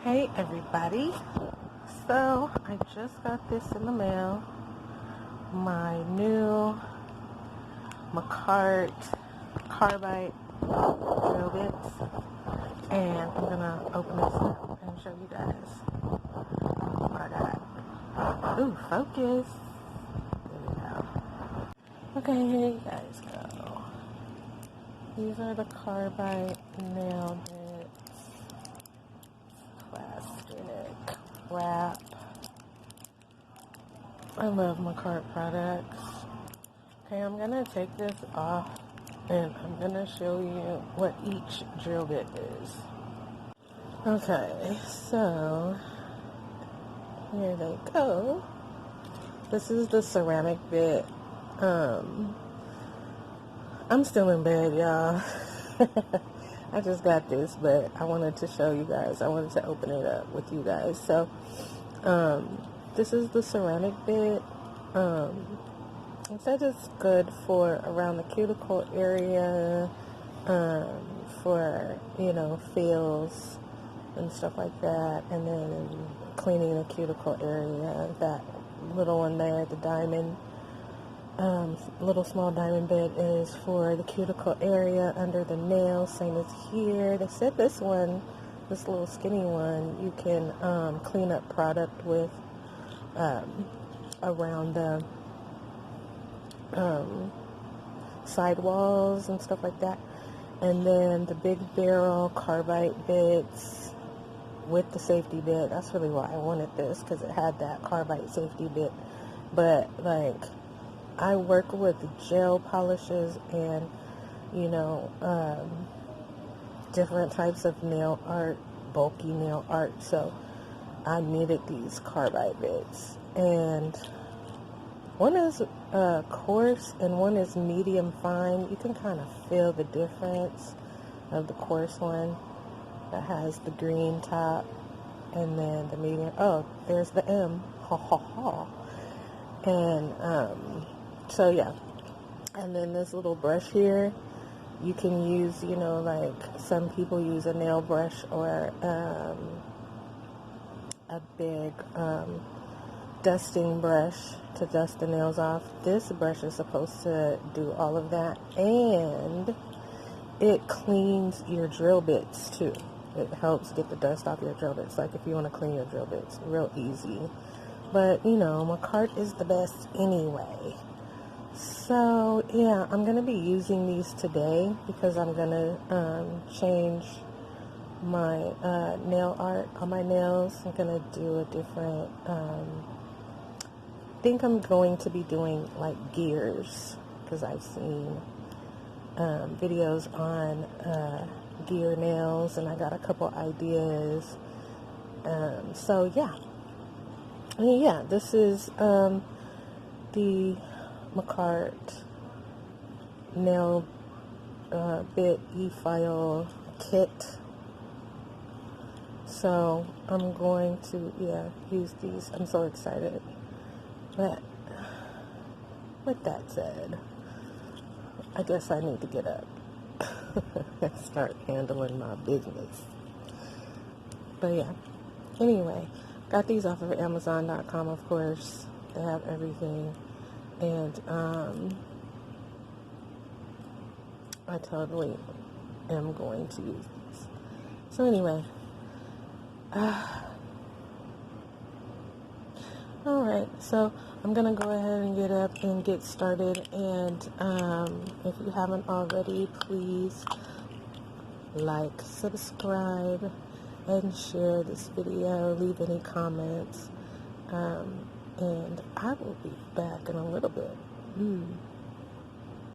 Hey everybody, so I just got this in the mail, my new Makartt Carbide drill bits, and I'm gonna open this up and show you guys what I got. Ooh, focus. There we go. Okay, here you guys go. These are the Carbide nail bits. Plastic wrap. I love Makartt products. Okay, I'm gonna take this off and I'm gonna show you what each drill bit is. Okay, so here they go. This is the ceramic bit. I'm still in bed, y'all. I just got this, but I wanted to show you guys. I wanted to open it up with you guys. So, this is the ceramic bit. It says it's good for around the cuticle area, for, feels and stuff like that. And then cleaning the cuticle area, that little one there, the diamond. Little small diamond bit is for the cuticle area under the nail, same as here. They said this little skinny one, you can clean up product with around the sidewalls and stuff like that. And then the big barrel carbide bits with the safety bit. That's really why I wanted this, because it had that carbide safety bit. But I work with gel polishes and, different types of nail art, bulky nail art. So I needed these carbide bits. And one is coarse and one is medium fine. You can kind of feel the difference of the coarse one that has the green top, and then the medium. Oh, there's the M. Ha ha ha. And so yeah, and then this little brush here, you can use, like some people use a nail brush or a big dusting brush to dust the nails off. This brush is supposed to do all of that, and it cleans your drill bits too. It helps get the dust off your drill bits, like if you want to clean your drill bits, real easy. But Makartt is the best anyway. So yeah, I'm gonna be using these today because I'm gonna change my nail art on my nails. I'm gonna do a different I think I'm going to be doing like gears, because I've seen videos on gear nails, and I got a couple ideas. So yeah, this is the Makartt nail bit e-file kit. So I'm going to use these. I'm so excited. But with that said, I guess I need to get up and start handling my business. But yeah, anyway, got these off of Amazon.com, of course. They have everything. And I totally am going to use these. So anyway, alright, so I'm going to go ahead and get up and get started. And if you haven't already, please like, subscribe, and share this video. Leave any comments. And I will be back in a little bit.